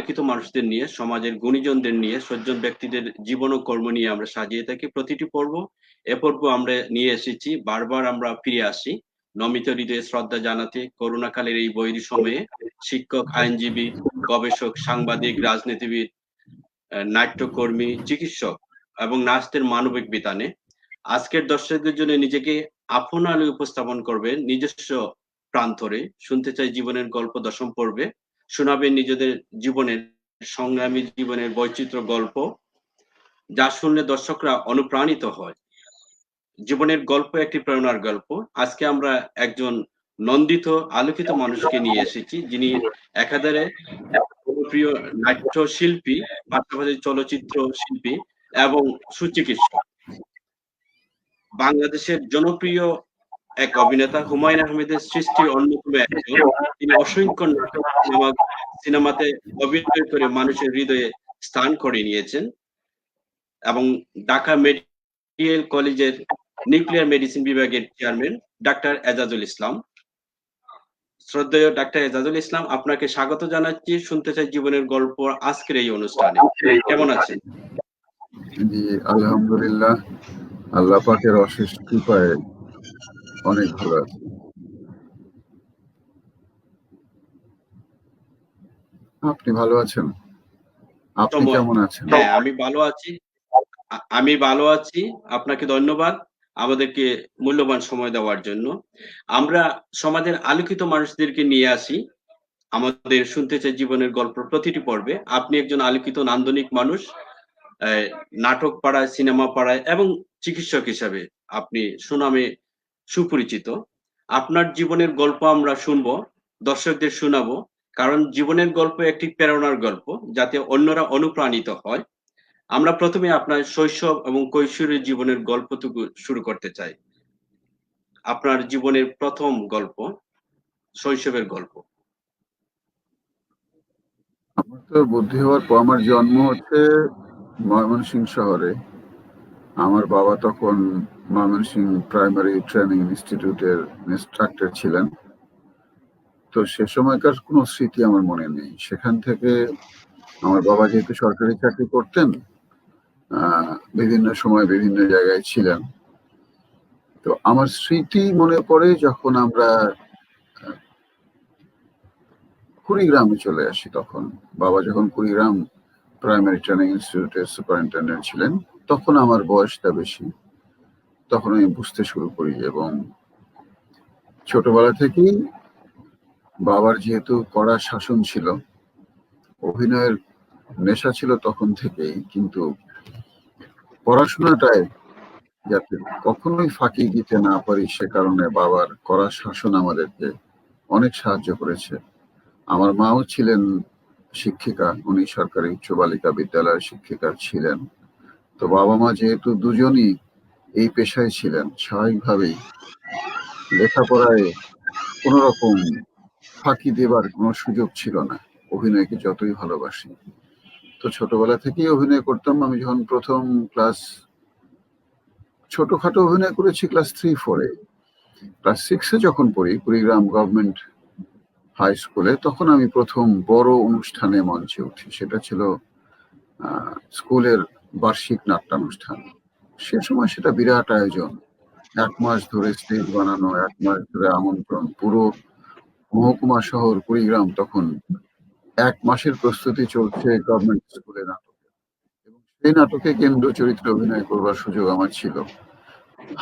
আলোকিত মানুষদের নিয়ে, সমাজের গুণীজনদের নিয়ে, সজ্জন ব্যক্তিদের জীবন ও কর্ম নিয়ে আমরা সাজিয়ে থাকি প্রতিটি পর্ব। এ পর্ব আমরা নিয়ে এসেছি, বারবার আমরা ফিরে আসি নমিত হৃদয়ে শ্রদ্ধা জানাতে করোনাকালের এই বৈরী সময়ে শিক্ষক, আইনজীবী, গবেষক, সাংবাদিক, রাজনীতিবিদ, নাট্যকর্মী, চিকিৎসক এবং নার্সদের মানবিক বিতানে আজকের দর্শকদের জন্য নিজেকে আপন আলো উপস্থাপন করবেন নিজস্ব প্রান্তরে। শুনতে চাই জীবনের গল্প দশম পর্বে। শোনাবেন নিজেদের জীবনের সংগ্রামী জীবনের বৈচিত্র্য গল্প, যা শুনলে দর্শকরা অনুপ্রাণিত হয়। জীবনের গল্প একটি প্রেরণার গল্প। আজকে আমরা একজন নন্দিত আলোকিত মানুষকে নিয়ে এসেছি, যিনি একাধারে প্রিয় নাট্যশিল্পী, পাশাপাশি চলচ্চিত্র শিল্পী এবং সুচিকিৎসক। বাংলাদেশের জনপ্রিয় এক অভিনেতা হুমায়ূন আহমেদের সৃষ্টি অন্যতম একজন। তিনি অসংখ্য নাটক, সিনেমাতে অভিনয় করে মানুষের হৃদয়ে স্থান করে নিয়েছেন এবং ঢাকা মেডিকেল কলেজের নিউক্লিয়ার মেডিসিন বিভাগের চেয়ারম্যান ডাক্তার এজাজুল ইসলাম। শ্রদ্ধেয় ডাক্তার এজাজুল ইসলাম, আপনাকে স্বাগত জানাচ্ছি শুনতে চাই জীবনের গল্প আজকের এই অনুষ্ঠানে। কেমন আছেন? জি, আলহামদুলিল্লাহ, আল্লাহ পাকের অশেষ কৃপায় অনেক ভালো আছি। আপনি ভালো আছেন? আপনি কেমন আছেন? হ্যাঁ, আমি ভালো আছি। আপনাকে ধন্যবাদ আমাদেরকে মূল্যবান সময় দেওয়ার জন্য। আমরা সমাজের আলোকিত মানুষদেরকে নিয়ে আসি আমাদের শুনতে চাই জীবনের গল্প প্রতিটি পর্বে। আপনি একজন আলোকিত নান্দনিক মানুষ, নাটক পাড়ায়, সিনেমা পাড়ায় এবং চিকিৎসক হিসাবে আপনি সুনামে সুপরিচিত। আপনার জীবনের গল্প আমরা শুনবো, দর্শকদের শোনাবো, কারণ জীবনের গল্প একটি প্রেরণার গল্প, যাতে অন্যরা অনুপ্রাণিত হয়। আমরা প্রথমে আপনার শৈশব এবং কৈশোরের জীবনের গল্পটুকু শুরু করতে চাই। আপনার জীবনের প্রথম গল্প, শৈশবের গল্প। আমার তো বুদ্ধি হওয়ার পর আমার জন্ম হচ্ছে ময়মনসিংহ শহরে। আমার বাবা তখন ময়মনসিংহ প্রাইমারি ট্রেনিং ইনস্টিটিউটের ইনস্ট্রাক্টর ছিলেন। তো সে সময়কার কোনো স্মৃতি আমার মনে নেই। সেখান থেকে আমার বাবা যেহেতু সরকারি চাকরি করতেন, বিভিন্ন সময় বিভিন্ন জায়গায় ছিলেন। তো আমার স্মৃতি মনে পড়ে যখন আমরা কুড়িগ্রামে চলে আসি। তখন বাবা যখন কুড়িগ্রাম প্রাইমারি ট্রেনিং ইনস্টিটিউটের সুপারিনটেন্ডেন্ট ছিলেন, তখন আমার বয়সটা বেশি। তখন আমি বুঝতে শুরু করি এবং ছোটবেলা থেকেই বাবার যেহেতু কড়া শাসন ছিল, অভিনয়ের নেশা ছিল তখন থেকেই, কিন্তু পড়াশোনাটায় যাতে কখনোই ফাঁকি দিতে না পারি সে কারণে বাবার কড়া শাসন আমাদেরকে অনেক সাহায্য করেছে। আমার মাও ছিলেন শিক্ষিকা, উনি সরকারি উচ্চ বালিকা বিদ্যালয়ের শিক্ষিকা ছিলেন। তো বাবা মা যেহেতু দুজনই এই পেশায় ছিলেন, স্বাভাবিকভাবেই লেখাপড়ায় কোনো রকম ফাঁকি দেবার কোনো সুযোগ ছিল না, অভিনয়কে যতই ভালোবাসি। তো ছোটবেলা থেকেই অভিনয় করতাম। আমি যখন প্রথম ছোটখাটো অভিনয় করেছি ক্লাস 3-4-এ। ক্লাস 6-এ যখন পড়ি কুড়িগ্রাম গভর্নমেন্ট হাই স্কুলে, তখন আমি প্রথম বড় অনুষ্ঠানে মঞ্চে উঠি। সেটা ছিল স্কুলের বার্ষিক নাট্যানুষ্ঠান। সে সময় সেটা বিরাট আয়োজন, 1 মাস ধরে স্টেজ বানানো, 1 মাস ধরে আমন্ত্রণ, পুরো মহকুমা শহর কুড়িগ্রাম তখন 1 মাসের প্রস্তুতি চলছে গভর্নমেন্ট স্কুলে নাটকে। এবং সেই নাটকে কেন্দ্র চরিত্রে অভিনয় করবার সুযোগ আমার ছিল।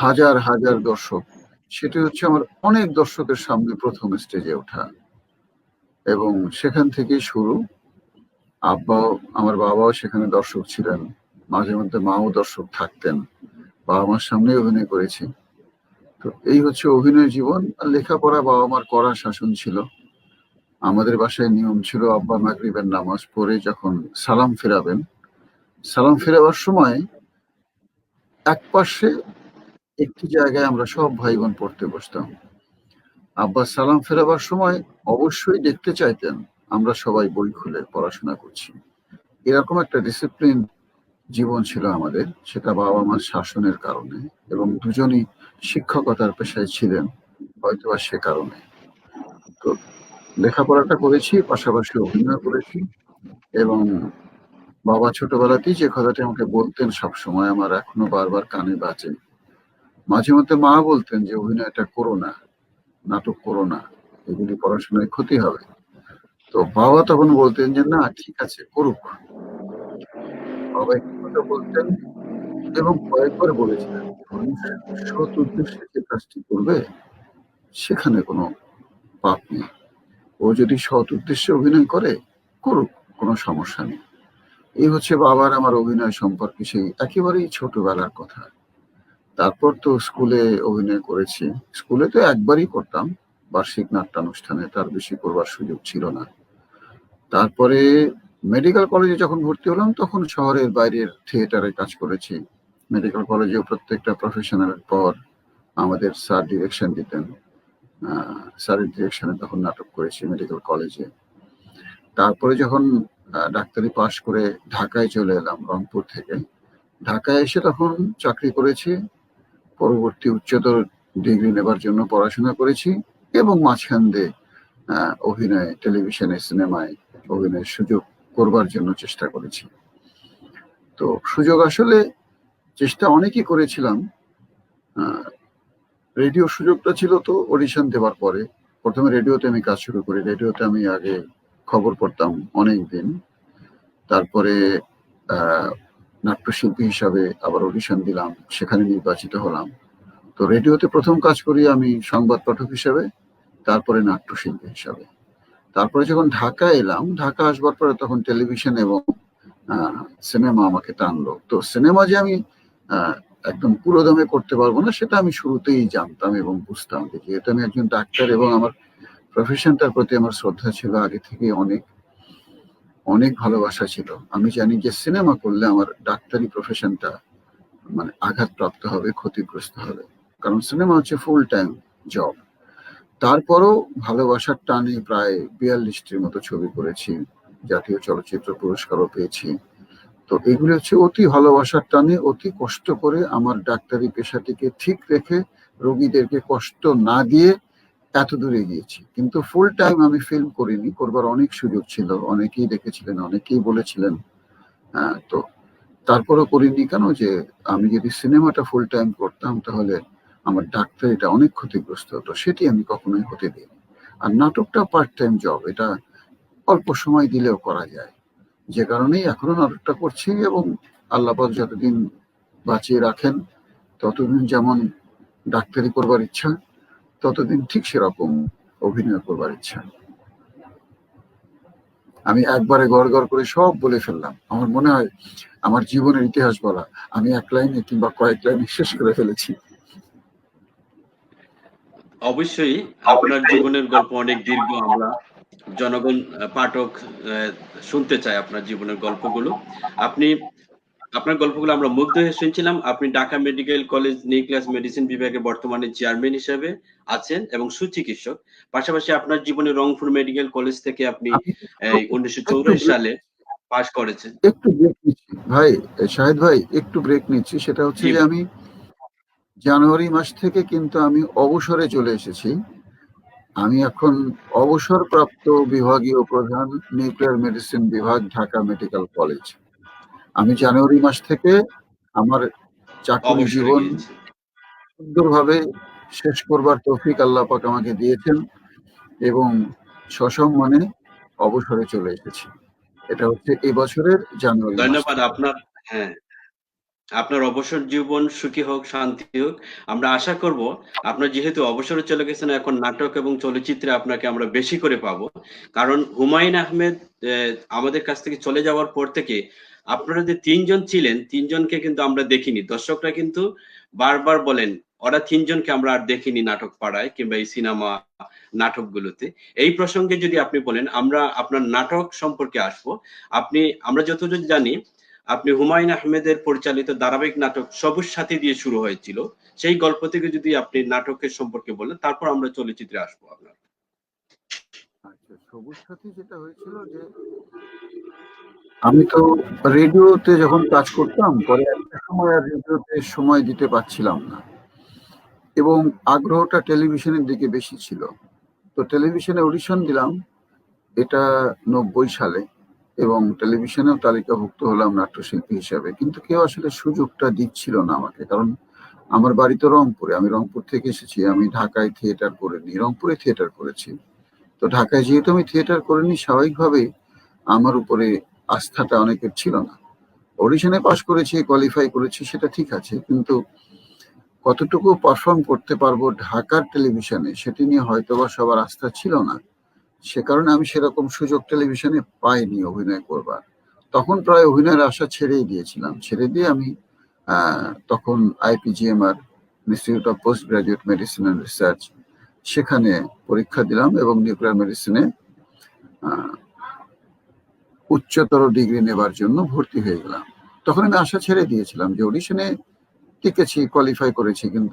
হাজার হাজার দর্শক, সেটি হচ্ছে আমার অনেক দর্শকের সামনে প্রথম স্টেজে ওঠা। এবং সেখান থেকেই শুরু। আমার বাবাও সেখানে দর্শক ছিলেন, মাঝে মধ্যে মাও দর্শক থাকতেন। বাবা মার সামনে অভিনয় করেছি। তো এই হচ্ছে অভিনয় জীবন। আর লেখাপড়া বাবা মার কড়া শাসন ছিল। আমাদের বাসায় নিয়ম ছিল, আব্বা মাগরিবের নামাজ পড়ে যখন সালাম ফেরাবেন, সালাম ফেরাবার সময় এক পাশে একটি জায়গায় আমরা সব ভাই বোন পড়তে বসতাম। আব্বা সালাম ফেরাবার সময় অবশ্যই দেখতে চাইতেন আমরা সবাই বই খুলে পড়াশোনা করছি। এরকম একটা ডিসিপ্লিন জীবন ছিল আমাদের, সেটা বাবা মার শাসনের কারণে, এবং দুজনই শিক্ষকতার পেশায় ছিলেন হয়তোবা সে কারণে। তো লেখাপড়াটা করেছি, পাশাপাশি অভিনয় করেছি। এবং বাবা ছোটবেলাতেই যে কথাটি আমাকে বলতেন সবসময়, আমার এখনো বারবার কানে বাজে। মাঝে মধ্যে মা বলতেন যে অভিনয়টা করো না, নাটক করো না, এগুলি পড়াশোনায় ক্ষতি হবে। তো বাবা তখন বলতেন যে না ঠিক আছে করুক। বাবা একটি কথা বলতেন এবং কয়েকবার বলেছিলেন, মানুষ সৎ উদ্দেশ্যে যে কাজটি করবে সেখানে কোনো পাপ নেই। ও যদি সৎ উদ্দেশ্যে অভিনয় করে করুক, কোনো সমস্যা নেই। এই হচ্ছে বাবার আমার অভিনয় সম্পর্কে সেই একেবারেই ছোটবেলার কথা। তারপর তো স্কুলে অভিনয় করেছি। স্কুলে তো একবারই করতাম, বার্ষিক নাট্যানুষ্ঠানে, তার বেশি করবার সুযোগ ছিল না। তারপরে মেডিকেল কলেজে যখন ভর্তি হলাম তখন শহরের বাইরের থিয়েটারে কাজ করেছি। মেডিকেল কলেজেও প্রত্যেকটা প্রফেশনের পর আমাদের স্যার ডিরেকশন দিতেন। স্যারের ডিরেকশনে তখন নাটক করেছি মেডিকেল কলেজে। তারপরে যখন ডাক্তারি পাশ করে ঢাকায় চলে এলাম রংপুর থেকে, ঢাকায় এসে তখন চাকরি করেছি, পরবর্তী উচ্চতর ডিগ্রি নেবার জন্য পড়াশোনা করেছি এবং মাঝখান দিয়ে অভিনয়, টেলিভিশনে, সিনেমায় অভিনয়ের সুযোগ করবার জন্য চেষ্টা করেছি। তো সুযোগ আসলে চেষ্টা অনেকই করেছিলাম। রেডিও সুযোগটা ছিল তো অডিশন দেওয়ার পরে। প্রথমে রেডিওতে আমি কাজ শুরু করি। রেডিওতে আমি আগে খবর পড়তাম অনেক দিন। তারপরে নাট্যশিল্পী হিসাবে আবার অডিশন দিলাম, সেখানে নির্বাচিত হলাম। তো রেডিওতে প্রথম কাজ করি আমি সংবাদ পাঠক হিসাবে, তারপরে নাট্যশিল্পী হিসাবে। তারপরে যখন ঢাকা এলাম, ঢাকা আসবার পরে তখন টেলিভিশন এবং সিনেমা আমাকে টানলো। তো সিনেমা যে আমি একদম পুরো দমে করতে পারবো না সেটা আমি শুরুতেই জানতাম এবং বুঝতাম, যেহেতু আমি একজন ডাক্তার এবং আমার প্রফেশনটার প্রতি আমার শ্রদ্ধা ছিল আগে থেকে, অনেক অনেক ভালোবাসা ছিল। আমি জানি যে সিনেমা করলে আমার ডাক্তারি প্রফেশনটা মানে আঘাতপ্রাপ্ত হবে, ক্ষতিগ্রস্ত হবে, কারণ সিনেমা হচ্ছে ফুল টাইম জব। তারপরও ভালোবাসার টানে প্রায় 42টির মতো ছবি করেছি, জাতীয় চলচ্চিত্র পুরস্কারও পেয়েছি। তো এগুলি হচ্ছে অতি ভালোবাসার টানে, অতি কষ্ট করে আমার ডাক্তারি পেশাটিকে ঠিক রেখে রোগীদেরকে কষ্ট না দিয়ে এত দূরে গিয়েছি। কিন্তু ফুল টাইম আমি ফিল্ম করিনি, করবার অনেক সুযোগ ছিল, অনেকেই দেখেছিলেন, অনেকেই বলেছিলেন। তো তারপরও করিনি কেন, যে আমি যদি সিনেমাটা ফুল টাইম করতাম তাহলে আমার ডাক্তারিটা অনেক ক্ষতিগ্রস্ত হতো, সেটি আমি কখনোই হতে দিইনি। আর নাটকটা পার্ট টাইম জব, এটা অল্প সময় দিলেও করা যায়, যে কারণেই এখনো নাটকটা করছি এবং আল্লাপাক যতদিন বাঁচিয়ে রাখেন ততদিন যেমন ডাক্তারি করবার ইচ্ছা, ততদিন ঠিক সেরকম অভিনয় করবার ইচ্ছা। আমি একবারে গড় গড় করে সব বলে ফেললাম। আমার মনে হয় আমার জীবনের ইতিহাস বলা আমি এক লাইনে কিংবা কয়েক লাইনে শেষ করে ফেলেছি। অবশ্যই আপনার জীবনের গল্প অনেক দীর্ঘ। আমরা জনগণ, পাঠক শুনতে চাই আপনার জীবনের গল্পগুলো। আপনি আপনার গল্পগুলো আমরা মুগ্ধ হয়ে শুনছিলাম। আপনি Dhaka medical college nucleus medicine বিভাগে বর্তমানে চেয়ারম্যান হিসেবে আছেন এবং সুচিকিৎসক। পাশাপাশি আপনার জীবনে রংপুর মেডিকেল কলেজ থেকে আপনি আমি একটু 1984 সালে পাশ করেছেন। একটু ব্রেক নিচ্ছি ভাই, শাহেদ ভাই, একটু ব্রেক নিচ্ছি। সেটা হচ্ছে জি যে ভাই। আমি জানুয়ারি মাস থেকে কিন্তু আমি অবসরে চলে এসেছি। আমি এখন অবসরপ্রাপ্ত বিভাগীয় প্রধান, নিউক্লিয়ার মেডিসিন বিভাগ, ঢাকা মেডিকেল কলেজ। আমি জানুয়ারি মাস থেকে আমার চাকুরি অবসরে জীবন গিয়েছি। সুন্দরভাবে শেষ করবার তৌফিক আল্লাহ পাক আমাকে দিয়েছেন এবং সসম্মানে অবসরে চলে এসেছি। এটা হচ্ছে এই বছরের জানুয়ারি মাস ধন্যবাদ থেকে। আপনার। হ্যাঁ, আপনার অবসর জীবন সুখী হোক, শান্তি হোক। আমরা আশা করব আপনার যেহেতু অবসরে চলে গেছেন, এখন নাটক এবং চলচ্চিত্রে আপনাকে আমরা বেশি করে পাবো। কারণ হুমায়ূন আহমেদ আমাদের কাছ থেকে চলে যাওয়ার পর থেকে আপনারা যে ৩ জন ছিলেন, ৩ জনকে কিন্তু আমরা দেখিনি। দর্শকরা কিন্তু বারবার বলেন, ওরা ৩ জনকে আমরা আর দেখিনি নাটক পাড়ায় কিংবা এই সিনেমা নাটকগুলোতে। এই প্রসঙ্গে যদি আপনি বলেন, আমরা আপনার নাটক সম্পর্কে আসবো। আমরা যতদূর জানি আপনি হুমায়ূন আহমেদের পরিচালিত ধারাবাহিক নাটক সবুজ সাথী দিয়ে শুরু হয়েছিল। সেই গল্প থেকে যদি আপনি নাটকের সম্পর্কে বলেন, তারপর আমরা চলচ্চিত্রে আসবো আপনার। আচ্ছা, সবুজ সাথী যেটা হয়েছিল যে আমি তো রেডিওতে যখন কাজ করতাম, পরে একটা সময় আর রেডিওতে সময় দিতে পারছিলাম না এবং আগ্রহটা টেলিভিশনের দিকে বেশি ছিল। তো টেলিভিশনে অডিশন দিলাম, এটা 90 সালে, এবং টেলিভিশনেও তালিকাভুক্ত হলাম নাট্যশিল্পী হিসাবে, কিন্তু কেউ আসলে সুযোগটা দিচ্ছিল না আমাকে। কারণ আমার বাড়ি তো রংপুরে, আমি রংপুর থেকে এসেছি, আমি ঢাকায় থিয়েটার করিনি, রংপুরে থিয়েটার করেছি। তো ঢাকায় যেহেতু আমি থিয়েটার করিনি, স্বাভাবিকভাবেই আমার উপরে আস্থাটা অনেকের ছিল না। অডিশনে পাশ করেছি, কোয়ালিফাই করেছি, সেটা ঠিক আছে, কিন্তু কতটুকু পারফর্ম করতে পারবো ঢাকার টেলিভিশনে সেটি নিয়ে হয়তোবা সবার আস্থা ছিল না। সে কারণে আমি সেরকম সুযোগ টেলিভিশনে পাইনি অভিনয় করবার। তখন প্রায় অভিনয়ের আশা ছেড়েই দিয়েছিলাম। ছেড়ে দিয়ে আমি তখন IPGMR, institute of post graduate medicine and research, সেখানে পরীক্ষা দিলাম এবং নিউক্লিয়ার মেডিসিনে উচ্চতর ডিগ্রি নেবার জন্য ভর্তি হয়ে গেলাম। তখন আমি আশা ছেড়ে দিয়েছিলাম যে অডিশনে টিকেছি, কোয়ালিফাই করেছি, কিন্তু